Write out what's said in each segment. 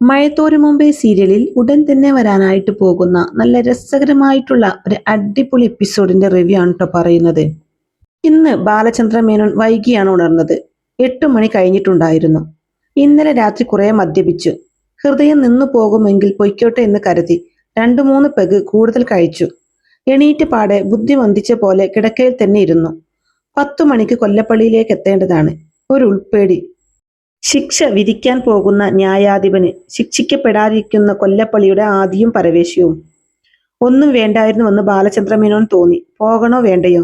മഴത്തോരു മുമ്പേ സീരിയലിൽ ഉടൻ തന്നെ വരാനായിട്ട് പോകുന്ന നല്ല രസകരമായിട്ടുള്ള ഒരു അടിപൊളി എപ്പിസോഡിന്റെ റിവ്യൂ ആണ് കേട്ടോ പറയുന്നത്. ഇന്ന് ബാലചന്ദ്ര മേനോൻ വൈകിയാണ് ഉണർന്നത്. 8 മണി കഴിഞ്ഞിട്ടുണ്ടായിരുന്നു. ഇന്നലെ രാത്രി കുറെ മദ്യപിച്ചു. ഹൃദയം നിന്നു പോകുമെങ്കിൽ പൊയ്ക്കോട്ടെ എന്ന് കരുതി 2-3 പെഗ് കൂടുതൽ കഴിച്ചു. എണീറ്റ് പാടെ ബുദ്ധി മന്ദിച്ച പോലെ കിടക്കയിൽ തന്നെ ഇരുന്നു. 10 മണിക്ക് കൊല്ലപ്പള്ളിയിലേക്ക് എത്തേണ്ടതാണ്. ഒരു ഉൾപ്പേടി. ശിക്ഷ വിധിക്കാൻ പോകുന്ന ന്യായാധിപന് ശിക്ഷിക്കപ്പെടാതിരിക്കുന്ന കൊല്ലപ്പള്ളിയുടെ ആദിയും പരവേശവും. ഒന്നും വേണ്ടായിരുന്നുവെന്ന് ബാലചന്ദ്രമേനോൻ തോന്നി. പോകണോ വേണ്ടയോ?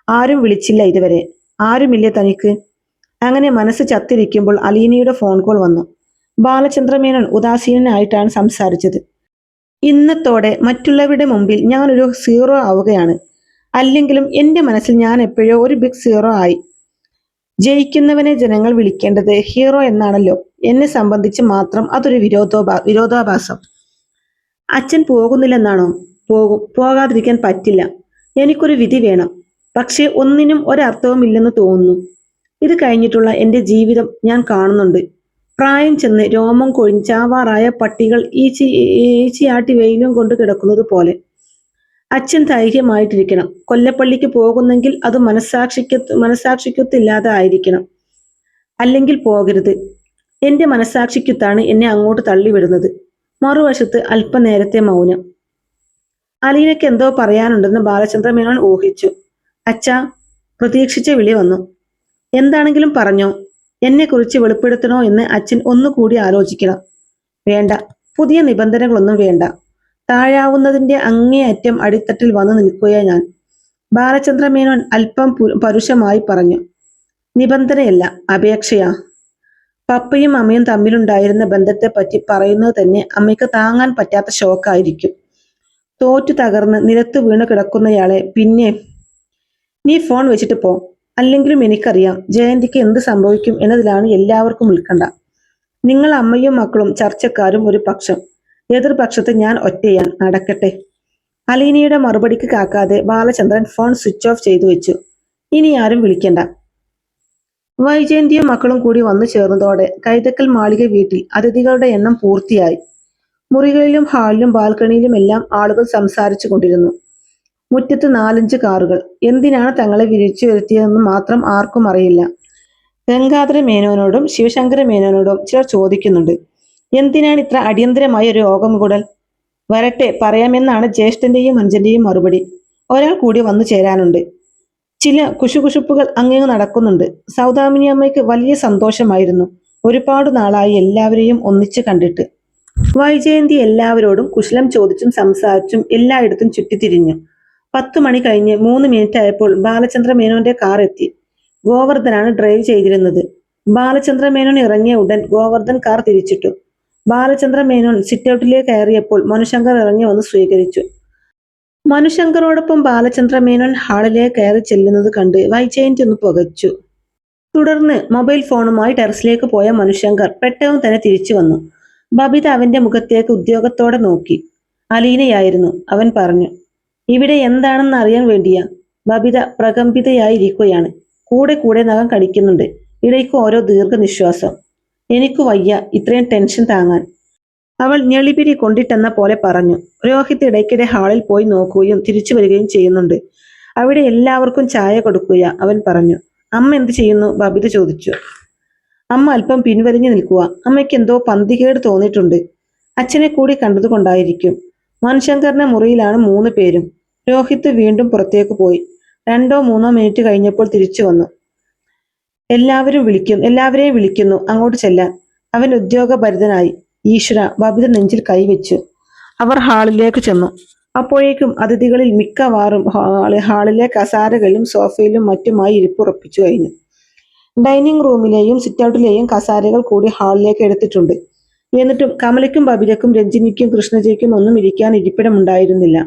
ആരും വിളിച്ചില്ല ഇതുവരെ. ആരുമില്ലേ തനിക്ക്? അങ്ങനെ മനസ്സ് ചത്തിരിക്കുമ്പോൾ അലീനയുടെ ഫോൺ കോൾ വന്നു. ബാലചന്ദ്രമേനോൻ ഉദാസീനനായിട്ടാണ് സംസാരിച്ചത്. ഇന്നത്തോടെ മറ്റുള്ളവരുടെ മുമ്പിൽ ഞാനൊരു സീറോ ആവുകയാണ്. അല്ലെങ്കിലും എൻ്റെ മനസ്സിൽ ഞാൻ എപ്പോഴോ ഒരു ബിഗ് സീറോ ആയി. ജയിക്കുന്നവനെ ജനങ്ങൾ വിളിക്കേണ്ടത് ഹീറോ എന്നാണല്ലോ. എന്നെ സംബന്ധിച്ച് മാത്രം അതൊരു വിരോധാഭാസം. അച്ഛൻ പോകുന്നില്ലെന്നാണോ? പോകും. പോകാതിരിക്കാൻ പറ്റില്ല. എനിക്കൊരു വിധി വേണം. പക്ഷെ ഒന്നിനും ഒരർത്ഥവുമില്ലെന്ന് തോന്നുന്നു. ഇത് കഴിഞ്ഞിട്ടുള്ള എൻ്റെ ജീവിതം ഞാൻ കാണുന്നുണ്ട്. പ്രായം ചെന്ന് രോമം കൊഴിഞ്ഞ് ചാവാറായ പട്ടികൾ ഈച്ചയാട്ടി വെയിലും കൊണ്ട് കിടക്കുന്നത് പോലെ. അച്ഛൻ ധൈര്യമായിട്ടിരിക്കണം. കൊല്ലപ്പള്ളിക്ക് പോകുന്നെങ്കിൽ അത് മനസാക്ഷിക്കത്തില്ലാതെ ആയിരിക്കണം. അല്ലെങ്കിൽ പോകരുത്. എന്റെ മനസാക്ഷിക്കുത്താണ് എന്നെ അങ്ങോട്ട് തള്ളിവിടുന്നത്. മറുവശത്ത് അല്പനേരത്തെ മൗനം. അലീനയ്ക്ക് എന്തോ പറയാനുണ്ടെന്ന് ബാലചന്ദ്ര മേനോൻ ഊഹിച്ചു. അച്ഛാ, പ്രതീക്ഷിച്ച വിളി വന്നു. എന്താണെങ്കിലും പറഞ്ഞോ. എന്നെക്കുറിച്ച് വെളിപ്പെടുത്തണോ എന്ന് അച്ഛൻ ഒന്നുകൂടി ആലോചിക്കണം. വേണ്ട, പുതിയ നിബന്ധനകളൊന്നും വേണ്ട. താഴാവുന്നതിന്റെ അങ്ങേയറ്റം അടിത്തട്ടിൽ വന്നു നിൽക്കുകയാ ഞാൻ. ബാലചന്ദ്ര മേനോൻ അല്പം പരുഷമായി പറഞ്ഞു. നിബന്ധനയല്ല, അപേക്ഷയാ. പപ്പയും അമ്മയും തമ്മിലുണ്ടായിരുന്ന ബന്ധത്തെപ്പറ്റി പറയുന്നത് തന്നെ അമ്മയ്ക്ക് താങ്ങാൻ പറ്റാത്ത ഷോക്കായിരിക്കും. തോറ്റു തകർന്ന് നിലത്തു വീണു കിടക്കുന്നയാളെ പിന്നെ നീ ഫോൺ വെച്ചിട്ട് പോ. അല്ലെങ്കിലും എനിക്കറിയാം ജയന്തിക്ക് എന്ത് സംഭവിക്കും എന്നതിലാണ് എല്ലാവർക്കും ഉത്കണ്ഠ. നിങ്ങൾ അമ്മയും മക്കളും ചർച്ചക്കാരും ഒരു പക്ഷം, എതിർപക്ഷത്ത് ഞാൻ ഒറ്റയാൻ. നടക്കട്ടെ. അലീനയുടെ മറുപടിക്ക് കാക്കാതെ ബാലചന്ദ്രൻ ഫോൺ സ്വിച്ച് ഓഫ് ചെയ്തു വെച്ചു. ഇനി ആരും വിളിക്കണ്ട. വൈജയന്തിയും മക്കളും കൂടി വന്നു ചേർന്നതോടെ കൈതക്കൽ മാളിക വീട്ടിൽ അതിഥികളുടെ എണ്ണം പൂർത്തിയായി. മുറികളിലും ഹാളിലും ബാൽക്കണിയിലും എല്ലാം ആളുകൾ സംസാരിച്ചു കൊണ്ടിരുന്നു. മുറ്റത്ത് 4-5 കാറുകൾ. എന്തിനാണ് തങ്ങളെ വിളിച്ചു വരുത്തിയതെന്ന് മാത്രം ആർക്കും അറിയില്ല. ഗംഗാധര മേനോനോടും ശിവശങ്കര മേനോനോടും ചിലർ ചോദിക്കുന്നുണ്ട്, എന്തിനാണ് ഇത്ര അടിയന്തരമായ ഒരു യോഗം കൂടൽ? വരട്ടെ, പറയാമെന്നാണ് ജ്യേഷ്ഠന്റെയും അഞ്ചന്റെയും മറുപടി. ഒരാൾ കൂടി വന്നു ചേരാനുണ്ട്. ചില കുശുകുശുപ്പുകൾ അങ്ങ് നടക്കുന്നുണ്ട്. സൗദാമിനി അമ്മയ്ക്ക് വലിയ സന്തോഷമായിരുന്നു. ഒരുപാട് നാളായി എല്ലാവരെയും ഒന്നിച്ചു കണ്ടിട്ട്. വൈജയന്തി എല്ലാവരോടും കുശലം ചോദിച്ചും സംസാരിച്ചും എല്ലായിടത്തും ചുറ്റിത്തിരിഞ്ഞു. 10 മണി കഴിഞ്ഞ് 3 മിനിറ്റ് ആയപ്പോൾ ബാലചന്ദ്ര മേനോന്റെ കാർ എത്തി. ഗോവർദ്ധനാണ് ഡ്രൈവ് ചെയ്തിരുന്നത്. ബാലചന്ദ്ര മേനോൻ ഇറങ്ങിയ ഉടൻ ഗോവർദ്ധൻ കാർ തിരിച്ചിട്ടു. ബാലചന്ദ്ര മേനോൻ സിറ്റൗട്ടിലേക്ക് കയറിയപ്പോൾ മനുശങ്കർ ഇറങ്ങി വന്ന് സ്വീകരിച്ചു. മനുശങ്കറോടൊപ്പം ബാലചന്ദ്ര മേനോൻ ഹാളിലേക്ക് കയറി ചെല്ലുന്നത് കണ്ട് വൈജയന്തി ഒന്ന് പുകച്ചു. തുടർന്ന് മൊബൈൽ ഫോണുമായി ടെറസിലേക്ക് പോയ മനുശങ്കർ പെട്ടെന്ന് തന്നെ തിരിച്ചു വന്നു. ബബിത അവന്റെ മുഖത്തേക്ക് ഉദ്യോഗത്തോടെ നോക്കി. അലീനയായിരുന്നു. അവൻ പറഞ്ഞു, ഇവിടെ എന്താണെന്ന് അറിയാൻ വേണ്ടിയാ. ബബിത പ്രകമ്പിതയായിരിക്കുകയാണ്. കൂടെ കൂടെ നഖം കടിക്കുന്നുണ്ട്. ഇടയ്ക്ക് ഓരോ ദീർഘനിശ്വാസം. എനിക്ക് വയ്യ ഇത്രയും ടെൻഷൻ താങ്ങാൻ, അവൾ ഞെളിപിരി കൊണ്ടിട്ടെന്ന പോലെ പറഞ്ഞു. രോഹിത് ഇടയ്ക്കിടെ ഹാളിൽ പോയി നോക്കുകയും തിരിച്ചു വരികയും ചെയ്യുന്നുണ്ട്. അവിടെ എല്ലാവർക്കും ചായ കൊടുക്കുക, അവൻ പറഞ്ഞു. അമ്മ എന്ത് ചെയ്യുന്നു? ബബിത ചോദിച്ചു. അമ്മ അല്പം പിൻവലിഞ്ഞു നിൽക്കുക. അമ്മയ്ക്ക് എന്തോ പന്തികേട് തോന്നിയിട്ടുണ്ട്. അച്ഛനെ കൂടി കണ്ടതുകൊണ്ടായിരിക്കും. മനുശങ്കറിന്റെ മുറിയിലാണ് 3 പേരും. രോഹിത് വീണ്ടും പുറത്തേക്ക് പോയി. 2-3 മിനിറ്റ് കഴിഞ്ഞപ്പോൾ തിരിച്ചു വന്നു. എല്ലാവരെയും വിളിക്കുന്നു, അങ്ങോട്ട് ചെല്ലാൻ. അവൻ ഉദ്യോഗഭരിതനായി. ഈശ്വര, ബബിത നെഞ്ചിൽ കൈവച്ചു. അവർ ഹാളിലേക്ക് ചെന്നു. അപ്പോഴേക്കും അതിഥികളിൽ മിക്കവാറും ഹാളിലെ കസാരകളിലും സോഫയിലും മറ്റുമായി ഇരിപ്പുറപ്പിച്ചു കഴിഞ്ഞു. ഡൈനിങ് റൂമിലെയും സിറ്റൗട്ടിലെയും കസാരകൾ കൂടി ഹാളിലേക്ക് എടുത്തിട്ടുണ്ട്. എന്നിട്ടും കമലയ്ക്കും ബബിതയ്ക്കും രഞ്ജിനിക്കും കൃഷ്ണജയ്ക്കും ഒന്നും ഇരിക്കാൻ ഇരിപ്പിടമുണ്ടായിരുന്നില്ല.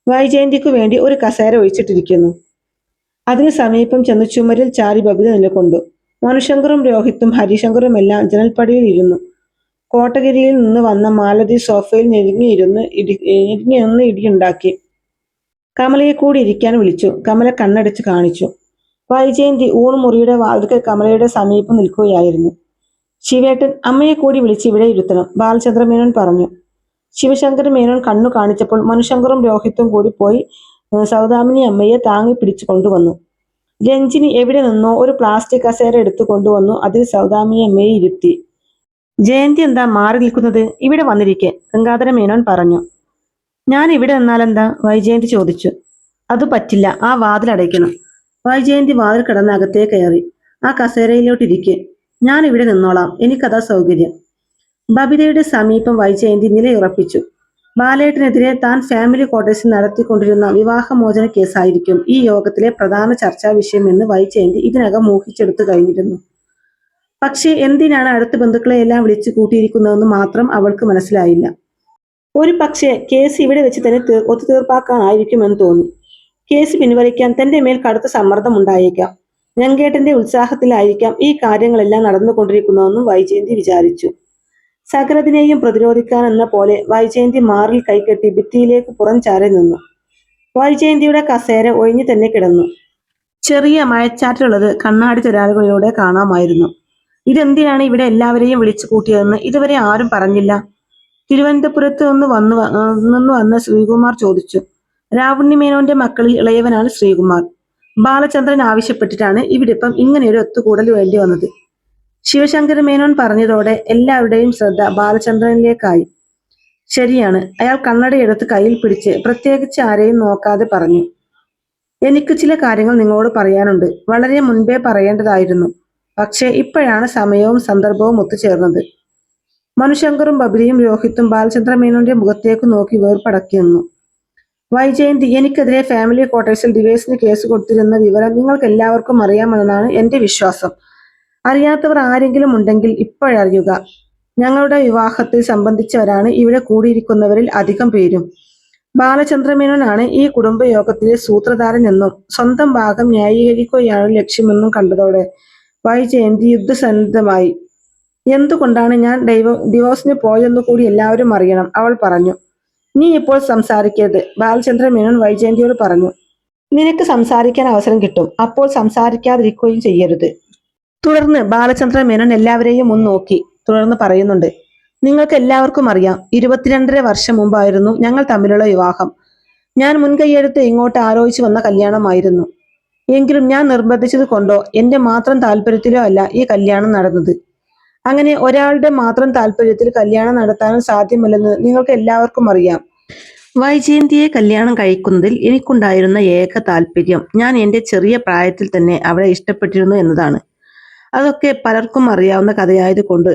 വൈജയന്തിക്കു വേണ്ടി ഒരു കസേര ഒഴിച്ചിട്ടിരിക്കുന്നു. അതിന് സമീപം ചെന്ന് ചുമരിൽ ചാരി ബബിത നിലകൊണ്ടു. മനുശങ്കറും രോഹിത്തും ഹരിശങ്കറും എല്ലാം ജനൽപ്പടിയിൽ ഇരുന്നു. കോട്ടഗിരിയിൽ നിന്ന് വന്ന മാലതി സോഫയിൽ ഞെരുങ്ങിയൊന്ന് ഇടിയുണ്ടാക്കി. കമലയെ കൂടി ഇരിക്കാൻ വിളിച്ചു. കമല കണ്ണടച്ച് കാണിച്ചു. വൈജയന്തി ഊണുമുറിയുടെ വാതിൽക്കൽ കമലയുടെ സമീപം നിൽക്കുകയായിരുന്നു. ശിവേട്ടൻ അമ്മയെ കൂടി വിളിച്ച് ഇവിടെ ഇരുത്തണം, ബാലചന്ദ്ര മേനോൻ പറഞ്ഞു. ശിവശങ്കര മേനോൻ കണ്ണു കാണിച്ചപ്പോൾ മനുശങ്കറും രോഹിത്തും കൂടി പോയി സൗദാമിനി അമ്മയെ താങ്ങി പിടിച്ചു കൊണ്ടുവന്നു. രഞ്ജിനി എവിടെ നിന്നോ ഒരു പ്ലാസ്റ്റിക് കസേര എടുത്തു കൊണ്ടുവന്നു അതിൽ സൗദാമിനി അമ്മയെ ഇരുത്തി. ജയന്തി എന്താ മാറി നിൽക്കുന്നത്? ഇവിടെ വന്നിരിക്കെ, ഗംഗാധര മേനോൻ പറഞ്ഞു. ഞാൻ ഇവിടെ നിന്നാലെന്താ? വൈജയന്തി ചോദിച്ചു. അത് പറ്റില്ല, ആ വാതിലടയ്ക്കണം. വൈജയന്തി വാതിൽ കിടന്ന് അകത്തേ കയറി. ആ കസേരയിലോട്ടിരിക്കെ. ഞാൻ ഇവിടെ നിന്നോളാം, എനിക്കതാ സൗകര്യം. ബബിതയുടെ സമീപം വൈജയന്തി നിലയുറപ്പിച്ചു. ബാലേട്ടനെതിരെ താൻ ഫാമിലി ക്വാർട്ടേഴ്സിൽ നടത്തിക്കൊണ്ടിരുന്ന വിവാഹമോചന കേസായിരിക്കും ഈ യോഗത്തിലെ പ്രധാന ചർച്ചാ വിഷയമെന്ന് വൈജയന്തി ഇതിനകം ഊഹിച്ചെടുത്തു കഴിഞ്ഞിരുന്നു. പക്ഷേ എന്തിനാണ് അടുത്ത ബന്ധുക്കളെ എല്ലാം വിളിച്ചു കൂട്ടിയിരിക്കുന്നതെന്ന് മാത്രം അവൾക്ക് മനസ്സിലായില്ല. ഒരു പക്ഷേ കേസ് ഇവിടെ വെച്ച് തന്നെ ഒത്തുതീർപ്പാക്കാനായിരിക്കുമെന്ന് തോന്നി. കേസ് പിൻവലിക്കാൻ തന്റെ മേൽ കടുത്ത സമ്മർദ്ദം ഉണ്ടായേക്കാം. രംഗേട്ടന്റെ ഉത്സാഹത്തിലായിരിക്കാം ഈ കാര്യങ്ങളെല്ലാം നടന്നുകൊണ്ടിരിക്കുന്നതെന്നും വൈജയന്തി വിചാരിച്ചു. സകലതിനെയും പ്രതിരോധിക്കാനെന്ന പോലെ വൈജയന്തി മാറിൽ കൈകെട്ടി ഭിത്തിയിലേക്ക് പുറം ചാരി നിന്നു. വൈജയന്തിയുടെ കസേര ഒഴിഞ്ഞു തന്നെ കിടന്നു. ചെറിയ മഴച്ചാറ്റിലുള്ളത് കണ്ണാടി തിരാലുകളിലൂടെ കാണാമായിരുന്നു. ഇതെന്തിനാണ് ഇവിടെ എല്ലാവരെയും വിളിച്ചു കൂട്ടിയതെന്ന് ഇതുവരെ ആരും പറഞ്ഞില്ല? തിരുവനന്തപുരത്ത് നിന്ന് വന്ന ശ്രീകുമാർ ചോദിച്ചു. രാവുണ്ണി മേനോന്റെ മക്കളിൽ ഇളയവനാണ് ശ്രീകുമാർ. ബാലചന്ദ്രൻ ആവശ്യപ്പെട്ടിട്ടാണ് ഇവിടിപ്പം ഇങ്ങനെയൊരു ഒത്തുകൂടൽ വേണ്ടി വന്നത്. ശിവശങ്കര മേനോൻ പറഞ്ഞതോടെ എല്ലാവരുടെയും ശ്രദ്ധ ബാലചന്ദ്രനിലേക്കായി. ശരിയാണ്, അയാൾ കണ്ണടയെടുത്ത് കയ്യിൽ പിടിച്ച് പ്രത്യേകിച്ച് ആരെയും നോക്കാതെ പറഞ്ഞു. എനിക്ക് ചില കാര്യങ്ങൾ നിങ്ങളോട് പറയാനുണ്ട്. വളരെ മുൻപേ പറയേണ്ടതായിരുന്നു. പക്ഷേ ഇപ്പോഴാണ് സമയവും സന്ദർഭവും ഒത്തുചേർന്നത്. മനുശങ്കറും ബബിരിയും രോഹിത്തും ബാലചന്ദ്ര മേനോന്റെ മുഖത്തേക്ക് നോക്കി വേർപടക്കി നിന്നു. വൈജയന്തി, എനിക്കെതിരെ ഫാമിലി ക്വാർട്ടേഴ്സിൽ ഡിവോഴ്സിന് കേസ് കൊടുത്തിരുന്ന വിവരം നിങ്ങൾക്ക് എല്ലാവർക്കും അറിയാമെന്നാണ് എന്റെ വിശ്വാസം. അറിയാത്തവർ ആരെങ്കിലും ഉണ്ടെങ്കിൽ ഇപ്പോഴറിയുക. ഞങ്ങളുടെ വിവാഹത്തിൽ സംബന്ധിച്ചവരാണ് ഇവിടെ കൂടിയിരിക്കുന്നവരിൽ അധികം പേരും. ബാലചന്ദ്രമേനോനാണ് ഈ കുടുംബയോഗത്തിലെ സൂത്രധാരൻ എന്നും സ്വന്തം ഭാഗം ന്യായീകരിക്കുകയാണ് ലക്ഷ്യമെന്നും കണ്ടതോടെ വൈജയന്തി യുദ്ധസന്നദ്ധമായി. എന്തുകൊണ്ടാണ് ഞാൻ ഡിവോഴ്സിന് പോയതെന്നു കൂടി എല്ലാവരും അറിയണം, അവൾ പറഞ്ഞു. നീ ഇപ്പോൾ സംസാരിക്കരുത്, ബാലചന്ദ്ര മേനോൻ വൈജയന്തിയോട് പറഞ്ഞു. നിനക്ക് സംസാരിക്കാൻ അവസരം കിട്ടും, അപ്പോൾ സംസാരിക്കാതിരിക്കുകയും ചെയ്യരുത്. തുടർന്ന് ബാലചന്ദ്ര മേനോൻ എല്ലാവരെയും ഒന്ന് നോക്കി തുടർന്ന് പറയുന്നുണ്ട്. നിങ്ങൾക്ക് എല്ലാവർക്കും അറിയാം, 22.5 വർഷം മുമ്പായിരുന്നു ഞങ്ങൾ തമ്മിലുള്ള വിവാഹം. ഞാൻ മുൻകൈയെടുത്ത് ഇങ്ങോട്ട് ആലോചിച്ചു വന്ന കല്യാണമായിരുന്നു. എങ്കിലും ഞാൻ നിർബന്ധിച്ചത് കൊണ്ടോ എന്റെ മാത്രം താല്പര്യത്തിലോ അല്ല ഈ കല്യാണം നടന്നത്. അങ്ങനെ ഒരാളുടെ മാത്രം താല്പര്യത്തിൽ കല്യാണം നടത്താനും സാധ്യമല്ലെന്ന് നിങ്ങൾക്ക് എല്ലാവർക്കും അറിയാം. വൈജയന്തിയെ കല്യാണം കഴിക്കുന്നതിൽ എനിക്കുണ്ടായിരുന്ന ഏക താല്പര്യം ഞാൻ എന്റെ ചെറിയ പ്രായത്തിൽ തന്നെ അവളെ ഇഷ്ടപ്പെട്ടിരുന്നു എന്നതാണ്. അതൊക്കെ പലർക്കും അറിയാവുന്ന കഥയായതുകൊണ്ട്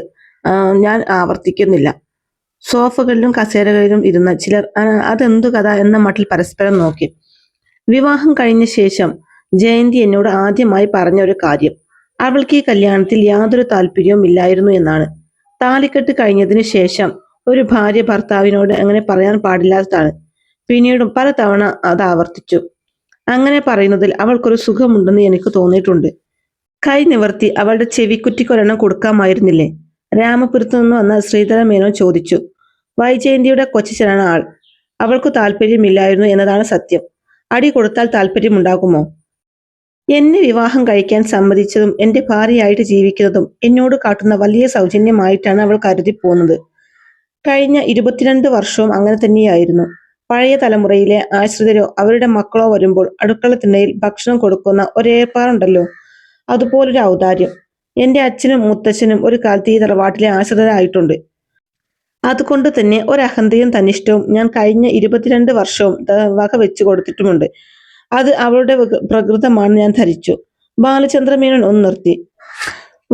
ഞാൻ ആവർത്തിക്കുന്നില്ല. സോഫകളിലും കസേരകളിലും ഇരുന്ന ചിലർ അതെന്തു കഥ എന്ന മട്ടിൽ പരസ്പരം നോക്കി. വിവാഹം കഴിഞ്ഞ ശേഷം ജയന്തി എന്നോട് ആദ്യമായി പറഞ്ഞ ഒരു കാര്യം അവൾക്ക് ഈ കല്യാണത്തിൽ യാതൊരു താല്പര്യവും ഇല്ലായിരുന്നു എന്നാണ്. താലിക്കെട്ട് കഴിഞ്ഞതിന് ശേഷം ഒരു ഭാര്യ ഭർത്താവിനോട് അങ്ങനെ പറയാൻ പാടില്ലാത്തതാണ്. പിന്നീടും പല തവണ അത് ആവർത്തിച്ചു. അങ്ങനെ പറയുന്നതിൽ അവൾക്കൊരു സുഖമുണ്ടെന്ന് എനിക്ക് തോന്നിയിട്ടുണ്ട്. കൈ നിവർത്തി അവളുടെ ചെവിക്കുറ്റിക്കൊരെണ്ണം കൊടുക്കാമായിരുന്നില്ലേ? രാമപുരത്തു നിന്ന് വന്ന ശ്രീധര മേനോൻ ചോദിച്ചു. വൈജയന്തിയുടെ കൊച്ചച്ഛനാണ് ആൾ. അവൾക്ക് താല്പര്യമില്ലായിരുന്നു എന്നതാണ് സത്യം. അടി കൊടുത്താൽ താല്പര്യമുണ്ടാകുമോ? എന്നെ വിവാഹം കഴിക്കാൻ സമ്മതിച്ചതും എന്റെ ഭാര്യയായിട്ട് ജീവിക്കുന്നതും എന്നോട് കാട്ടുന്ന വലിയ സൗജന്യമായിട്ടാണ് അവൾ കരുതി പോകുന്നത്. കഴിഞ്ഞ 22 വർഷവും അങ്ങനെ തന്നെയായിരുന്നു. പഴയ തലമുറയിലെ ആശ്രിതരോ അവരുടെ മക്കളോ വരുമ്പോൾ അടുക്കള തിണ്ണയിൽ ഭക്ഷണം കൊടുക്കുന്ന ഒരേർപ്പാടുണ്ടല്ലോ, അതുപോലൊരു ഔദാര്യം. എന്റെ അച്ഛനും മുത്തച്ഛനും ഒരു കാലത്ത് ഈ തറവാട്ടിലെ ആശ്രിതരായിട്ടുണ്ട്. അതുകൊണ്ട് തന്നെ ഒരഹന്തയും തന്നിഷ്ടവും ഞാൻ കഴിഞ്ഞ 22 വർഷവും വക വെച്ചു കൊടുത്തിട്ടുമുണ്ട്. അത് അവളുടെ പ്രകൃതമാണെന്ന് ഞാൻ ധരിച്ചു. ബാലചന്ദ്ര മേനോൻ ഒന്ന് നിർത്തി.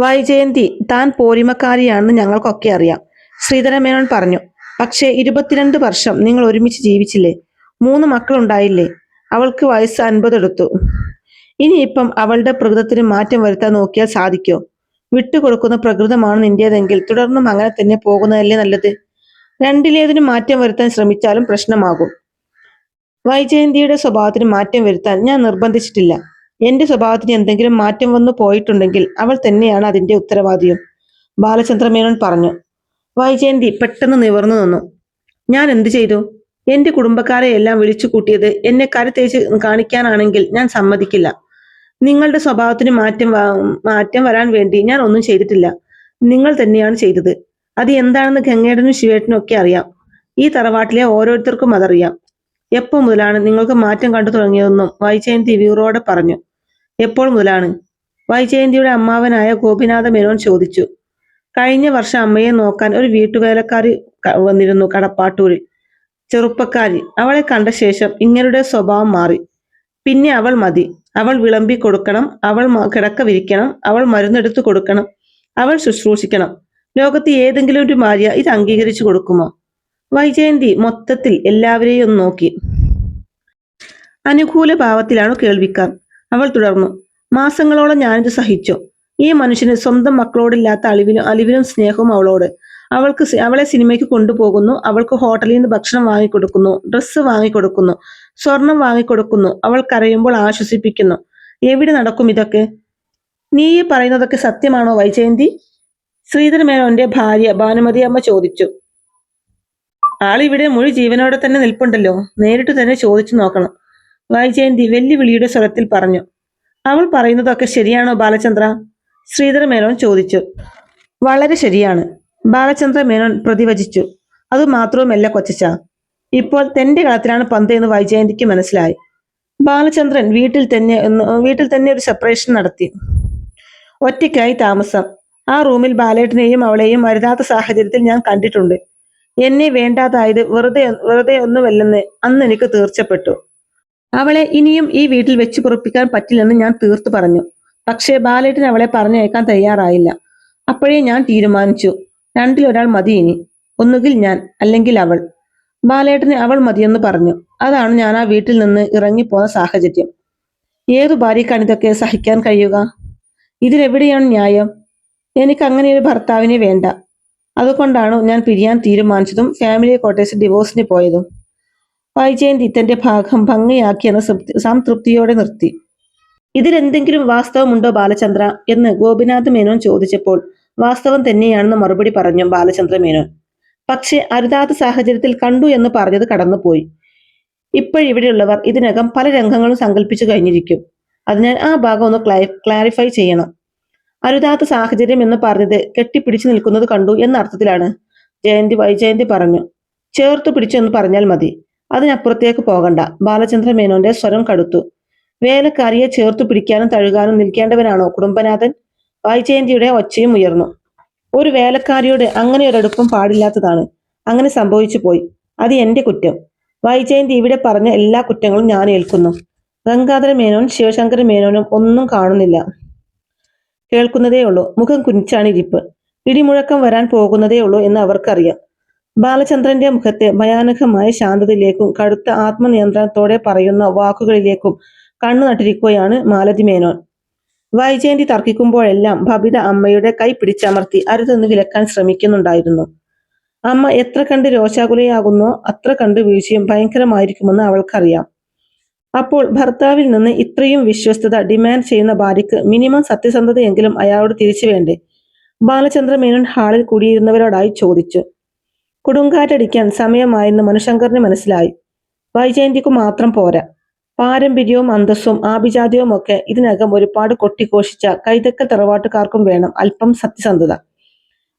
വൈജയന്തി, താൻ പോരിമക്കാരിയാണെന്ന് ഞങ്ങൾക്കൊക്കെ അറിയാം, ശ്രീധര മേനോൻ പറഞ്ഞു. പക്ഷേ 22 വർഷം നിങ്ങൾ ഒരുമിച്ച് ജീവിച്ചില്ലേ? 3 മക്കളുണ്ടായില്ലേ? അവൾക്ക് വയസ്സ് 50 എടുത്തു. ഇനിയിപ്പം അവളുടെ പ്രകൃതത്തിന് മാറ്റം വരുത്താൻ നോക്കിയാൽ സാധിക്കോ? വിട്ടുകൊടുക്കുന്ന പ്രകൃതമാണ് നിന്റേതെങ്കിൽ തുടർന്നും അങ്ങനെ തന്നെ പോകുന്നതല്ലേ നല്ലത്. രണ്ടിലേതിനും മാറ്റം വരുത്താൻ ശ്രമിച്ചാലും പ്രശ്നമാകും. വൈജയന്തിയുടെ സ്വഭാവത്തിന് മാറ്റം വരുത്താൻ ഞാൻ നിർബന്ധിച്ചിട്ടില്ല. എന്റെ സ്വഭാവത്തിന് എന്തെങ്കിലും മാറ്റം വന്നു പോയിട്ടുണ്ടെങ്കിൽ അവൾ തന്നെയാണ് അതിന്റെ ഉത്തരവാദിയും, ബാലചന്ദ്ര മേനോൻ പറഞ്ഞു. വൈജയന്തി പെട്ടെന്ന് നിവർന്നു നിന്നു. ഞാൻ എന്തു ചെയ്തു? എന്റെ കുടുംബക്കാരെ എല്ലാം വിളിച്ചു കൂട്ടിയത് എന്നെ കരുത്തേച്ച് കാണിക്കാനാണെങ്കിൽ ഞാൻ സമ്മതിക്കില്ല. നിങ്ങളുടെ സ്വഭാവത്തിന് മാറ്റം വരാൻ വേണ്ടി ഞാൻ ഒന്നും ചെയ്തിട്ടില്ല. നിങ്ങൾ തന്നെയാണ് ചെയ്തത്. അത് എന്താണെന്ന് ഗംഗേടനും ശിവേട്ടനും ഒക്കെ അറിയാം. ഈ തറവാട്ടിലെ ഓരോരുത്തർക്കും അതറിയാം. എപ്പോ മുതലാണ് നിങ്ങൾക്ക് മാറ്റം കണ്ടു തുടങ്ങിയതെന്നും വൈജയന്തി വീറോടെ പറഞ്ഞു. എപ്പോൾ മുതലാണ്? വൈജയന്തിയുടെ അമ്മാവനായ ഗോപിനാഥ മേനോൻ ചോദിച്ചു. കഴിഞ്ഞ വർഷം അമ്മയെ നോക്കാൻ ഒരു വീട്ടുവേലക്കാരി വന്നിരുന്നു കടപ്പാട്ടൂരിൽ. ചെറുപ്പക്കാരി. അവളെ കണ്ട ശേഷം ഇങ്ങരുടെ സ്വഭാവം മാറി. പിന്നെ അവൾ മതി. അവൾ വിളമ്പി കൊടുക്കണം, അവൾ കിടക്ക വിരിക്കണം, അവൾ മരുന്നെടുത്തു കൊടുക്കണം, അവൾ ശുശ്രൂഷിക്കണം. ലോകത്ത് ഏതെങ്കിലും ഒരു ഭാര്യ ഇത് അംഗീകരിച്ചു കൊടുക്കുമോ? വൈജയന്തി മൊത്തത്തിൽ എല്ലാവരെയും ഒന്ന് നോക്കി. അനുകൂല ഭാവത്തിലാണ് കേൾവിക്കാർ. അവൾ തുടർന്നു. മാസങ്ങളോളം ഞാനിത് സഹിച്ചു. ഈ മനുഷ്യന് സ്വന്തം മക്കളോടില്ലാത്ത അലിവിലും സ്നേഹവും അവളോട്. അവളെ സിനിമയ്ക്ക് കൊണ്ടുപോകുന്നു, അവൾക്ക് ഹോട്ടലിൽ നിന്ന് ഭക്ഷണം വാങ്ങിക്കൊടുക്കുന്നു, ഡ്രസ്സ് വാങ്ങിക്കൊടുക്കുന്നു, സ്വർണം വാങ്ങിക്കൊടുക്കുന്നു, അവൾ കരയുമ്പോൾ ആശ്വസിപ്പിക്കുന്നു. എവിടെ നടക്കും ഇതൊക്കെ? നീ പറയുന്നതൊക്കെ സത്യമാണോ വൈജയന്തി? ശ്രീധര മേനോന്റെ ഭാര്യ ഭാനുമതി അമ്മ ചോദിച്ചു. ആളിവിടെ മുഴു ജീവനോടെ തന്നെ നിൽപ്പുണ്ടല്ലോ, നേരിട്ട് തന്നെ ചോദിച്ചു നോക്കണം, വൈജയന്തി വെല്ലുവിളിയുടെ സ്വരത്തിൽ പറഞ്ഞു. അവൾ പറയുന്നതൊക്കെ ശരിയാണോ ബാലചന്ദ്ര? ശ്രീധര മേനോൻ ചോദിച്ചു. വളരെ ശരിയാണ്, ബാലചന്ദ്ര മേനോൻ പ്രതിവചിച്ചു. അതുമാത്രവുമല്ല കൊച്ചച്ച, ഇപ്പോൾ തന്റെ കളത്തിലാണ് പന്ത് എന്ന് വൈജയന്തിക്ക് മനസ്സിലായി. ബാലചന്ദ്രൻ വീട്ടിൽ തന്നെ ഒരു സെപ്പറേഷൻ നടത്തി. ഒറ്റയ്ക്കായി താമസം. ആ റൂമിൽ ബാലേട്ടനെയും അവളെയും വരുതാത്ത സാഹചര്യത്തിൽ ഞാൻ കണ്ടിട്ടുണ്ട്. എന്നെ വേണ്ടാതായത് വെറുതെ ഒന്നുമല്ലെന്ന് അന്ന് എനിക്ക് തീർച്ചപ്പെട്ടു. അവളെ ഇനിയും ഈ വീട്ടിൽ വെച്ചു പൊറുപ്പിക്കാൻ പറ്റില്ലെന്ന് ഞാൻ തീർത്തു പറഞ്ഞു. പക്ഷേ ബാലേട്ടൻ അവളെ പറഞ്ഞയക്കാൻ തയ്യാറായില്ല. അപ്പോഴേ ഞാൻ തീരുമാനിച്ചു, രണ്ടിലൊരാൾ മതി ഇനി. ഒന്നുകിൽ ഞാൻ, അല്ലെങ്കിൽ അവൾ. ബാലേട്ടന് അവൾ മതിയെന്ന് പറഞ്ഞു. അതാണ് ഞാൻ ആ വീട്ടിൽ നിന്ന് ഇറങ്ങിപ്പോന്ന സാഹചര്യം. ഏതു ഭാര്യക്കാണ് ഇതൊക്കെ സഹിക്കാൻ കഴിയുക? ഇതിലെവിടെയാണ് ന്യായം? എനിക്ക് അങ്ങനെ ഒരു ഭർത്താവിനെ വേണ്ട. അതുകൊണ്ടാണ് ഞാൻ പിരിയാൻ തീരുമാനിച്ചതും ഫാമിലി ക്വാർട്ടേഴ്സ് ഡിവോഴ്സിന് പോയതും. വൈജയന്തി തന്റെ ഭാഗം ഭംഗിയാക്കിയെന്ന് സംതൃപ്തിയോടെ നിർത്തി. ഇതിലെന്തെങ്കിലും വാസ്തവമുണ്ടോ ബാലചന്ദ്ര എന്ന് ഗോപിനാഥ് മേനോൻ ചോദിച്ചപ്പോൾ വാസ്തവം തന്നെയാണെന്ന് മറുപടി പറഞ്ഞു ബാലചന്ദ്ര മേനോൻ. പക്ഷെ അരുതാത്ത സാഹചര്യത്തിൽ കണ്ടു എന്ന് പറഞ്ഞത് കടന്നുപോയി. ഇപ്പോഴിവിടെയുള്ളവർ ഇതിനകം പല രംഗങ്ങളും സങ്കല്പിച്ചു കഴിഞ്ഞിരിക്കും. അതിനാൽ ആ ഭാഗം ഒന്ന് ക്ലാരിഫൈ ചെയ്യണം. അരുതാത്ത സാഹചര്യം എന്ന് പറഞ്ഞത് കെട്ടിപ്പിടിച്ചു നിൽക്കുന്നത് കണ്ടു എന്ന അർത്ഥത്തിലാണ്. വൈജയന്തി പറഞ്ഞു. ചേർത്തു പിടിച്ചു എന്ന് പറഞ്ഞാൽ മതി, അതിനപ്പുറത്തേക്ക് പോകണ്ട. ബാലചന്ദ്ര മേനോന്റെ സ്വരം കടുത്തു. വേലക്കാരിയെ ചേർത്തു പിടിക്കാനും തഴുകാനും നിൽക്കേണ്ടവനാണോ കുടുംബനാഥൻ? വൈജയന്തിയുടെ ഒച്ചയും ഉയർന്നു. ഒരു വേലക്കാരിയോട് അങ്ങനെ ഒരടുപ്പം പാടില്ലാത്തതാണ്. അങ്ങനെ സംഭവിച്ചു പോയി. അത് എന്റെ കുറ്റം. വൈജയന്തി ഇവിടെ പറഞ്ഞ എല്ലാ കുറ്റങ്ങളും ഞാൻ ഏൽക്കുന്നു. ഗംഗാധര മേനോൻ ശിവശങ്കര മേനോനും ഒന്നും കാണുന്നില്ല, കേൾക്കുന്നതേ ഉള്ളൂ. മുഖം കുനിച്ചാണ് ഇരിപ്പ്. ഇടിമുഴക്കം വരാൻ പോകുന്നതേ ഉള്ളൂ എന്ന് അവർക്കറിയാം. ബാലചന്ദ്രന്റെ മുഖത്തെ ഭയാനകമായ ശാന്തതയിലേക്കും കടുത്ത ആത്മനിയന്ത്രണത്തോടെ പറയുന്ന വാക്കുകളിലേക്കും കണ്ണു നട്ടിരിക്കുകയാണ് മാലതി മേനോൻ. വൈജയന്തി തർക്കിക്കുമ്പോഴെല്ലാം ബബിത അമ്മയുടെ കൈ പിടിച്ചമർത്തി അരുതെന്ന് വിലക്കാൻ ശ്രമിക്കുന്നുണ്ടായിരുന്നു. അമ്മ എത്ര കണ്ട് രോഷാകുലയാകുന്നോ അത്ര കണ്ട് വീഴ്ചയും ഭയങ്കരമായിരിക്കുമെന്ന് അവൾക്കറിയാം. അപ്പോൾ ഭർത്താവിൽ നിന്ന് ഇത്രയും വിശ്വസ്തത ഡിമാൻഡ് ചെയ്യുന്ന ഭാര്യയ്ക്ക് മിനിമം സത്യസന്ധതയെങ്കിലും അയാളോട് തിരിച്ചു വേണ്ടേ? ബാലചന്ദ്ര മേനോൻ ഹാളിൽ കൂടിയിരുന്നവരോടായി ചോദിച്ചു. കൊടുങ്കാറ്റടിക്കാൻ സമയമായെന്ന് മനുശങ്കറിന് മനസ്സിലായി. വൈജയന്തിക്കു മാത്രം പോരാ, പാരമ്പര്യവും അന്തസ്സും ആഭിജാത്യവും ഒക്കെ ഇതിനകം ഒരുപാട് കൊട്ടിഘോഷിച്ച കൈതക്കൽ തറവാട്ടുകാർക്കും വേണം അല്പം സത്യസന്ധത.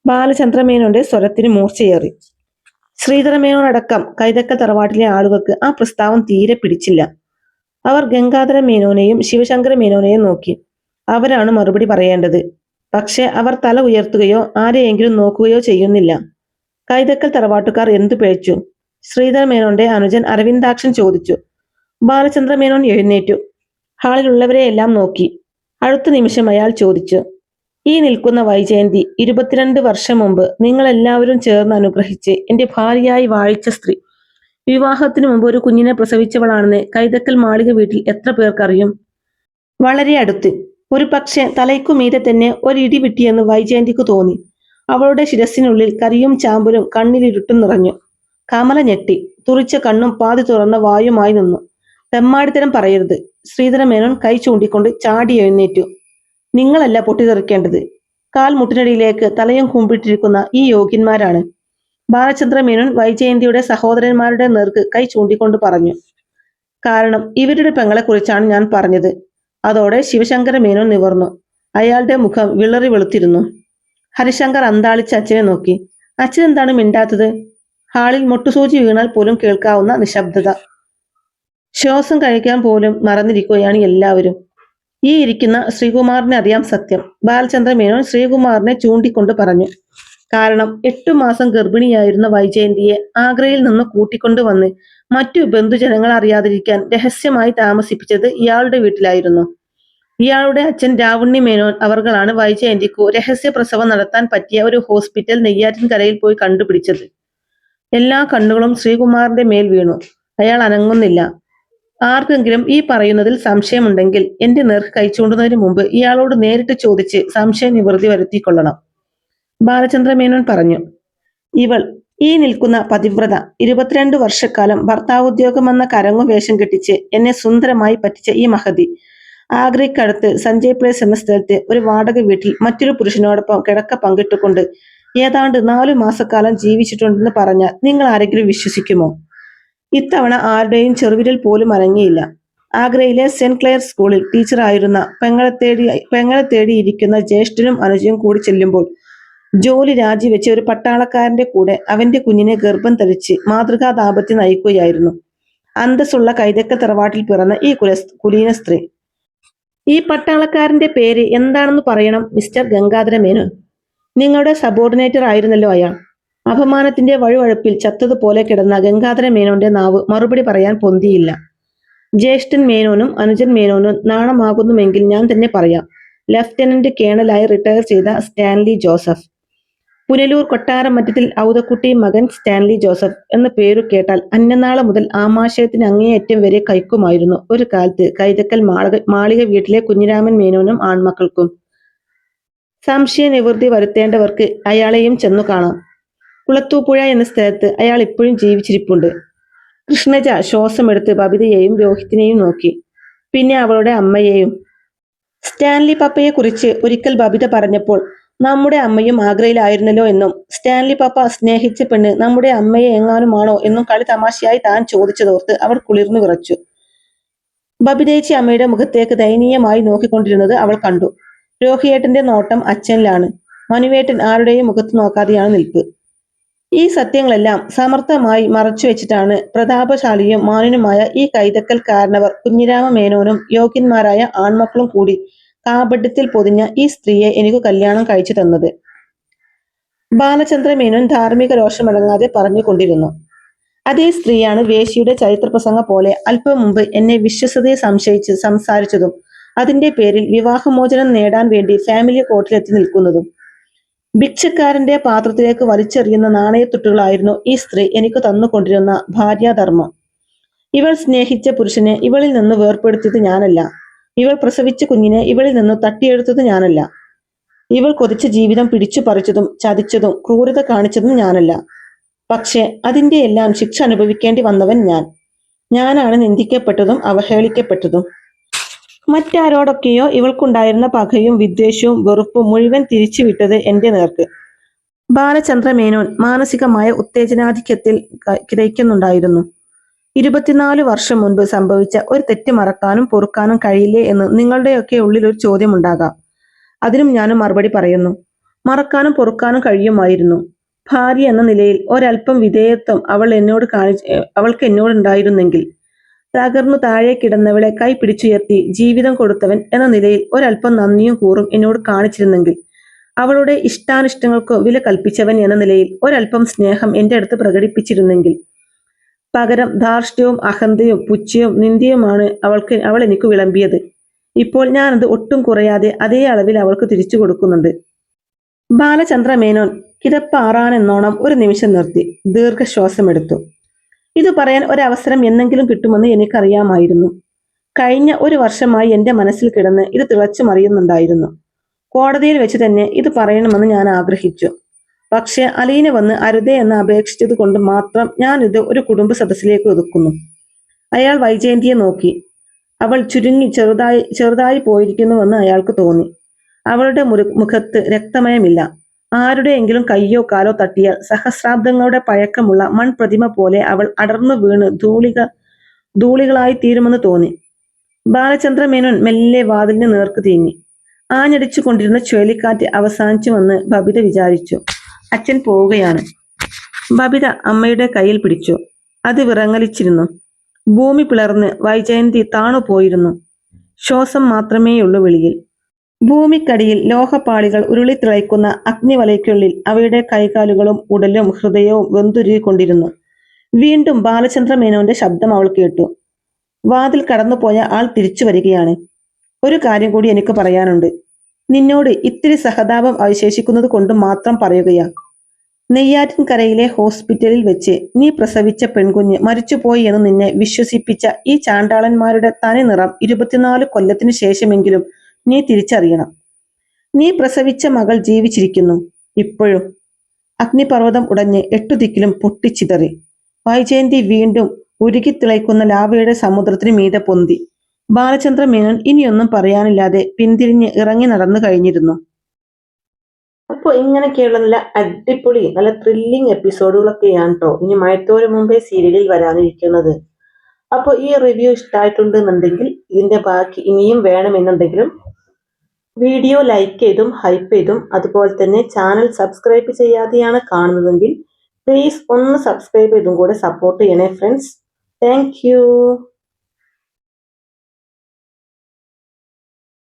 ബാലചന്ദ്ര മേനോന്റെ സ്വരത്തിന് മൂർച്ചയേറി. ശ്രീധര മേനോൻ അടക്കം കൈതക്കൽ തറവാട്ടിലെ ആളുകൾക്ക് ആ പ്രസ്താവം തീരെ പിടിച്ചില്ല. അവർ ഗംഗാധര മേനോനെയും ശിവശങ്കര മേനോനെയും നോക്കി. അവരാണ് മറുപടി പറയേണ്ടത്. പക്ഷെ അവർ തല ഉയർത്തുകയോ ആരെയെങ്കിലും നോക്കുകയോ ചെയ്യുന്നില്ല. കൈതക്കൽ തറവാട്ടുകാർ എന്തു പിഴച്ചു? ശ്രീധര മേനോന്റെ അനുജൻ അരവിന്ദാക്ഷൻ ചോദിച്ചു. ബാലചന്ദ്ര മേനോൻ എഴുന്നേറ്റു. ഹാളിലുള്ളവരെയെല്ലാം നോക്കി. അടുത്ത നിമിഷം അയാൾ ചോദിച്ചു. ഈ നിൽക്കുന്ന വൈജയന്തി 22 വർഷം മുമ്പ് നിങ്ങളെല്ലാവരും ചേർന്ന് അനുഗ്രഹിച്ച് എന്റെ ഭാര്യയായി വാഴിച്ച സ്ത്രീ. വിവാഹത്തിനു മുമ്പ് ഒരു കുഞ്ഞിനെ പ്രസവിച്ചവളാണെന്ന് കൈതക്കൽ മാളിക വീട്ടിൽ എത്ര പേർക്കറിയും? വളരെ അടുത്ത്. ഒരു പക്ഷെ തലയ്ക്കുമീതെ തന്നെ ഒരിടി വിട്ടിയെന്ന് വൈജയന്തിക്ക് തോന്നി. അവളുടെ ശിരസിനുള്ളിൽ കരിയും ചാമ്പലും കണ്ണിലിരുട്ടും നിറഞ്ഞു. കമല ഞെട്ടി. തുറിച്ച കണ്ണും പാതി തുറന്ന വായുമായി നിന്നു. തെമ്മാടിത്തരം പറയരുത്. ശ്രീധര മേനോൻ കൈ ചൂണ്ടിക്കൊണ്ട് ചാടി എഴുന്നേറ്റു. നിങ്ങളല്ല പൊട്ടിത്തെറിക്കേണ്ടത്. കാൽ മുട്ടിനടിയിലേക്ക് തലയും കുമ്പിട്ടിരിക്കുന്ന ഈ യോഗ്യന്മാരാണ്. ബാലചന്ദ്ര മേനോൻ വൈജയന്തിയുടെ സഹോദരന്മാരുടെ നേർക്ക് കൈ ചൂണ്ടിക്കൊണ്ട് പറഞ്ഞു. കാരണം ഇവരുടെ പെങ്ങളെക്കുറിച്ചാണ് ഞാൻ പറഞ്ഞത്. അതോടെ ശിവശങ്കര മേനോൻ നിവർന്നു. അയാളുടെ മുഖം വിളറി വെളുത്തിരുന്നു. ഹരിശങ്കർ അന്താളിച്ച് അച്ഛനെ നോക്കി. അച്ഛൻ എന്താണ് മിണ്ടാത്തത്? ഹാളിൽ മുട്ടുസൂചി വീണാൽ പോലും കേൾക്കാവുന്ന നിശബ്ദത. ശ്വാസം കഴിക്കാൻ പോലും മറന്നിരിക്കുകയാണ് എല്ലാവരും. ഈ ഇരിക്കുന്ന ശ്രീകുമാറിനെ അറിയാം സത്യം. ബാലചന്ദ്ര മേനോൻ ശ്രീകുമാറിനെ ചൂണ്ടിക്കൊണ്ട് പറഞ്ഞു. കാരണം 8 മാസം ഗർഭിണിയായിരുന്ന വൈജയന്തിയെ ആഗ്രയിൽ നിന്ന് കൂട്ടിക്കൊണ്ടുവന്ന് മറ്റു ബന്ധുജനങ്ങൾ അറിയാതിരിക്കാൻ രഹസ്യമായി താമസിപ്പിച്ചത് ഇയാളുടെ വീട്ടിലായിരുന്നു. ഇയാളുടെ അച്ഛൻ രാവുണ്ണി മേനോൻ അവർകളാണ് വൈജയന്തിക്കു രഹസ്യ പ്രസവം നടത്താൻ പറ്റിയ ഒരു ഹോസ്പിറ്റൽ നെയ്യാറ്റിൻകരയിൽ പോയി കണ്ടുപിടിച്ചത്. എല്ലാ കണ്ണുകളും ശ്രീകുമാറിന്റെ മേൽ വീണു. അയാൾ അനങ്ങുന്നില്ല. ആർക്കെങ്കിലും ഈ പറയുന്നതിൽ സംശയമുണ്ടെങ്കിൽ എന്റെ നേർക്ക് കൈ ചൂണ്ടുന്നതിന് മുമ്പ് ഇയാളോട് നേരിട്ട് ചോദിച്ച് സംശയ നിവൃത്തി വരുത്തിക്കൊള്ളണം. ബാലചന്ദ്ര മേനോൻ പറഞ്ഞു. ഇവൾ, ഈ നിൽക്കുന്ന പതിവ്രത, 22 വർഷക്കാലം ഭർത്താവുദ്യോഗമെന്ന കരങ്ങു വേഷം കെട്ടിച്ച് എന്നെ സുന്ദരമായി പറ്റിച്ച ഈ മഹതി, ആഗ്രയ്ക്കടുത്ത് സഞ്ജയ് പ്ലേസ് എന്ന സ്ഥലത്ത് ഒരു വാടക വീട്ടിൽ മറ്റൊരു പുരുഷനോടൊപ്പം കിടക്ക പങ്കിട്ടുകൊണ്ട് ഏതാണ്ട് 4 മാസക്കാലം ജീവിച്ചിട്ടുണ്ടെന്ന് പറഞ്ഞാൽ നിങ്ങൾ ആരെങ്കിലും വിശ്വസിക്കുമോ? ഇത്തവണ ആരുടെയും ചെറുവിരൽ പോലും അനങ്ങിയില്ല. ആഗ്രയിലെ സെന്റ് ക്ലെയർ സ്കൂളിൽ ടീച്ചറായിരുന്ന പെങ്ങളെ തേടിയിരിക്കുന്ന ജ്യേഷ്ഠനും അനുജയും കൂടി ചെല്ലുമ്പോൾ ജോലി രാജിവെച്ച് ഒരു പട്ടാളക്കാരന്റെ കൂടെ അവന്റെ കുഞ്ഞിനെ ഗർഭം ധരിച്ച് മാതൃകാ ദാമ്പത്യം നയിക്കുകയായിരുന്നു. അന്തസ്സുള്ള കൈതക്കൽ തറവാട്ടിൽ പിറന്ന ഈ കുലീന സ്ത്രീ. ഈ പട്ടാളക്കാരന്റെ പേര് എന്താണെന്ന് പറയണം മിസ്റ്റർ ഗംഗാധര മേനോൻ. നിങ്ങളുടെ സബോർഡിനേറ്റർ ആയിരുന്നല്ലോ അയാൾ. അപമാനത്തിന്റെ വഴുവഴുപ്പിൽ ചത്തതുപോലെ കിടന്ന ഗംഗാധര മേനോന്റെ നാവ് മറുപടി പറയാൻ പൊന്തിയില്ല. ജ്യേഷ്ഠൻ മേനോനും അനുജൻ മേനോനും നാണമാകുന്നുവെങ്കിൽ ഞാൻ തന്നെ പറയാം. ലഫ്റ്റനന്റ് കേണലായി റിട്ടയർ ചെയ്ത സ്റ്റാൻലി ജോസഫ്. പുനലൂർ കൊട്ടാരമറ്റത്തിൽ ഔതക്കുട്ടി മകൻ സ്റ്റാൻലി ജോസഫ് എന്ന പേരു കേട്ടാൽ അന്യനാളെ മുതൽ ആമാശയത്തിന് അങ്ങേയറ്റം വരെ കൈക്കുമായിരുന്നു ഒരു കാലത്ത് കൈതക്കൽ മാളിക വീട്ടിലെ കുഞ്ഞിരാമൻ മേനോനും ആൺമക്കൾക്കും. സംശയ നിവൃത്തി വരുത്തേണ്ടവർക്ക് അയാളെയും ചെന്നു കാണാം. കുളത്തൂപ്പുഴ എന്ന സ്ഥലത്ത് അയാൾ ഇപ്പോഴും ജീവിച്ചിരിപ്പുണ്ട്. കൃഷ്ണജ ശ്വാസമെടുത്ത് ബബിതയെയും രോഹിത്തിനെയും നോക്കി. പിന്നെ അവളുടെ അമ്മയെയും. സ്റ്റാൻലി പപ്പയെ കുറിച്ച് ഒരിക്കൽ ബബിത പറഞ്ഞപ്പോൾ നമ്മുടെ അമ്മയും ആഗ്രയിലായിരുന്നല്ലോ എന്നും സ്റ്റാൻലി പപ്പ സ്നേഹിച്ച പെണ്ണ് നമ്മുടെ അമ്മയെ എങ്ങാനുമാണോ എന്നും കളി തമാശയായി താൻ ചോദിച്ചതോർത്ത് അവർ കുളിർന്നു വിറച്ചു. ബബിതേച്ചി അമ്മയുടെ മുഖത്തേക്ക് ദയനീയമായി നോക്കിക്കൊണ്ടിരുന്നത് അവൾ കണ്ടു. രോഹിയേട്ടന്റെ നോട്ടം അച്ഛനിലാണ്. മനുവേട്ടൻ ആരുടെയും മുഖത്ത് നോക്കാതെയാണ് നിൽപ്പ്. ഈ സത്യങ്ങളെല്ലാം സമർത്ഥമായി മറച്ചു വെച്ചിട്ടാണ് പ്രതാപശാലിയും മാന്യനുമായ ഈ കൈതക്കൽ കാരണവർ കുഞ്ഞിരാമ മേനോനും യോഗ്യന്മാരായ ആൺമക്കളും കൂടി കാപട്യത്തിൽ പൊതിഞ്ഞ ഈ സ്ത്രീയെ എനിക്ക് കല്യാണം കഴിച്ചു തന്നത്. ബാലചന്ദ്ര മേനോൻ ധാർമ്മിക രോഷമടങ്ങാതെ പറഞ്ഞുകൊണ്ടിരുന്നു. അതേ സ്ത്രീയാണ് വേശിയുടെ ചരിത്രപ്രസംഗ പോലെ അല്പം മുമ്പ് എന്നെ വിശ്വസതയെ സംശയിച്ച് സംസാരിച്ചതും അതിന്റെ പേരിൽ വിവാഹമോചനം നേടാൻ വേണ്ടി ഫാമിലി കോർട്ടിലെത്തി നിൽക്കുന്നതും. ഭിക്ഷക്കാരന്റെ പാത്രത്തിലേക്ക് വലിച്ചെറിയുന്ന നാണയത്തുട്ടുകളായിരുന്നു ഈ സ്ത്രീ എനിക്ക് തന്നുകൊണ്ടിരുന്ന ഭാര്യാധർമ്മം. ഇവൾ സ്നേഹിച്ച പുരുഷനെ ഇവളിൽ നിന്ന് വേർപ്പെടുത്തിയത് ഞാനല്ല. ഇവൾ പ്രസവിച്ച കുഞ്ഞിനെ ഇവളിൽ നിന്ന് തട്ടിയെടുത്തത് ഞാനല്ല. ഇവൾ കൊതിച്ച ജീവിതം പിടിച്ചു പറിച്ചതും ചതിച്ചതും ക്രൂരത കാണിച്ചതും ഞാനല്ല. പക്ഷെ അതിന്റെ എല്ലാം ശിക്ഷ അനുഭവിക്കേണ്ടി വന്നവൻ ഞാൻ. ഞാനാണ് നിന്ദിക്കപ്പെട്ടതും അവഹേളിക്കപ്പെട്ടതും. മറ്റാരോടൊക്കെയോ ഇവൾക്കുണ്ടായിരുന്ന പകയും വിദ്വേഷവും വെറുപ്പും മുഴുവൻ തിരിച്ചുവിട്ടത് എന്റെ നേർക്ക്. ബാലചന്ദ്ര മേനോൻ മാനസികമായ ഉത്തേജനാധിക്യത്തിൽ കിതയ്ക്കുന്നുണ്ടായിരുന്നു. 24 വർഷം മുൻപ് സംഭവിച്ച ഒരു തെറ്റ് മറക്കാനും പൊറുക്കാനും കഴിയില്ലേ എന്ന് നിങ്ങളുടെയൊക്കെ ഉള്ളിൽ ഒരു ചോദ്യം ഉണ്ടാകാം. അതിനും ഞാനും മറുപടി പറയുന്നു. മറക്കാനും പൊറുക്കാനും കഴിയുമായിരുന്നു. ഭാര്യ എന്ന നിലയിൽ ഒരല്പം വിധേയത്വം അവൾക്ക് എന്നോടുണ്ടായിരുന്നെങ്കിൽ, തകർന്നു താഴെ കിടന്നവളെ കൈ പിടിച്ചുയർത്തി ജീവിതം കൊടുത്തവൻ എന്ന നിലയിൽ ഒരല്പം നന്ദിയും കൂറും എന്നോട് കാണിച്ചിരുന്നെങ്കിൽ, അവളുടെ ഇഷ്ടാനിഷ്ടങ്ങൾക്ക് വില കൽപ്പിച്ചവൻ എന്ന നിലയിൽ ഒരല്പം സ്നേഹം എന്റെ അടുത്ത് പ്രകടിപ്പിച്ചിരുന്നെങ്കിൽ, പകരം ധാർഷ്ട്യവും അഹന്തയും പുച്ഛവും നിന്ദ്യയുമാണ് അവൾ എനിക്ക് വിളമ്പിയത്. ഇപ്പോൾ ഞാനത് ഒട്ടും കുറയാതെ അതേ അളവിൽ അവൾക്ക് തിരിച്ചു കൊടുക്കുന്നുണ്ട്. ബാലചന്ദ്ര മേനോൻ കിതപ്പാറാനെന്നോണം ഒരു നിമിഷം നിർത്തി ദീർഘശ്വാസമെടുത്തു. ഇത് പറയാൻ ഒരവസരം എന്നെങ്കിലും കിട്ടുമെന്ന് എനിക്കറിയാമായിരുന്നു. കഴിഞ്ഞ 1 വർഷമായി എന്റെ മനസ്സിൽ കിടന്ന് ഇത് തിളച്ചു മറിയുന്നുണ്ടായിരുന്നു. കോടതിയിൽ വെച്ച് തന്നെ ഇത് പറയണമെന്ന് ഞാൻ ആഗ്രഹിച്ചു. പക്ഷെ അലീന വന്ന് അരുതേ എന്ന് അപേക്ഷിച്ചത് കൊണ്ട് മാത്രം ഞാൻ ഇത് ഒരു കുടുംബ സദസ്സിലേക്ക് ഒതുക്കുന്നു. അയാൾ വൈജയന്തിയെ നോക്കി. അവൾ ചുരുങ്ങി ചെറുതായി പോയിരിക്കുന്നുവെന്ന് അയാൾക്ക് തോന്നി. അവളുടെ മുഖത്ത് രക്തമയമില്ല. ആരുടെയെങ്കിലും കയ്യോ കാലോ തട്ടിയാൽ സഹസ്രാബ്ദങ്ങളുടെ പഴക്കമുള്ള മൺപ്രതിമ പോലെ അവൾ അടർന്നു വീണ് ധൂളികളായി തീരുമെന്ന് തോന്നി. ബാലചന്ദ്ര മേനോൻ മെല്ലെ വാതിലിന് നേർക്ക് തീങ്ങി. ആഞ്ഞടിച്ചു കൊണ്ടിരുന്ന ചുഴലിക്കാറ്റ് അവസാനിച്ചുവെന്ന് ബബിത വിചാരിച്ചു. അച്ഛൻ പോവുകയാണ്. ബബിത അമ്മയുടെ കയ്യിൽ പിടിച്ചു. അത് വിറങ്ങലിച്ചിരുന്നു. ഭൂമി പിളർന്ന് വൈജയന്തി താണുപോയിരുന്നു. ശ്വാസം മാത്രമേയുള്ളൂ വെളിയിൽ. ഭൂമിക്കടിയിൽ ലോഹപ്പാളികൾ ഉരുളിത്തിളയ്ക്കുന്ന അഗ്നിവലയ്ക്കുള്ളിൽ അവയുടെ കൈകാലുകളും ഉടലും ഹൃദയവും വെന്തുരുകൊണ്ടിരുന്നു. വീണ്ടും ബാലചന്ദ്രമേനോന്റെ ശബ്ദം അവൾ കേട്ടു. വാതിൽ കടന്നുപോയ ആൾ തിരിച്ചു വരികയാണ്. ഒരു കാര്യം കൂടി എനിക്ക് പറയാനുണ്ട്. നിന്നോട് ഇത്തിരി സഹതാപം അവശേഷിക്കുന്നത് കൊണ്ട് മാത്രം പറയുകയാ. നെയ്യാറ്റിൻകരയിലെ ഹോസ്പിറ്റലിൽ വെച്ച് നീ പ്രസവിച്ച പെൺകുഞ്ഞ് മരിച്ചുപോയി എന്ന് നിന്നെ വിശ്വസിപ്പിച്ച ഈ ചാണ്ടാളന്മാരുടെ തനി നിറം 24 കൊല്ലത്തിനു ശേഷമെങ്കിലും നീ തിരിച്ചറിയണം. നീ പ്രസവിച്ച മകൾ ജീവിച്ചിരിക്കുന്നു ഇപ്പോഴും. അഗ്നിപർവ്വതം ഉടഞ്ഞ് 8 ദിക്കിലും പൊട്ടിച്ചിതറി. വൈജയന്തി വീണ്ടും ഉരുകിത്തിളയ്ക്കുന്ന ലാവയുടെ സമുദ്രത്തിന് മീതെ പൊന്തി. ബാലചന്ദ്ര മേനോൻ ഇനിയൊന്നും പറയാനില്ലാതെ പിന്തിരിഞ്ഞ് ഇറങ്ങി നടന്നു കഴിഞ്ഞിരുന്നു. അപ്പോൾ ഇങ്ങനെയൊക്കെയുള്ള നല്ല അടിപൊളി നല്ല ത്രില്ലിംഗ് എപ്പിസോഡുകളൊക്കെയാണ് കേട്ടോ ഇനി മഴത്തോര് മുമ്പേ സീരിയലിൽ വരാനിരിക്കുന്നത്. അപ്പോൾ ഈ റിവ്യൂ ഇഷ്ടമായിട്ടുണ്ടെന്നുണ്ടെങ്കിൽ ഇതിന്റെ ബാക്കി ഇനിയും വേണമെന്നുണ്ടെങ്കിലും വീഡിയോ ലൈക്ക് ചെയ്തും ഹൈപ്പ് ചെയ്തും അതുപോലെ തന്നെ ചാനൽ സബ്സ്ക്രൈബ് ചെയ്യാതെയാണ് കാണുന്നതെങ്കിൽ പ്ലീസ് ഒന്ന് സബ്സ്ക്രൈബ് ചെയ്തും കൂടെ സപ്പോർട്ട് ചെയ്യണേ ഫ്രണ്ട്സ്. Thank you.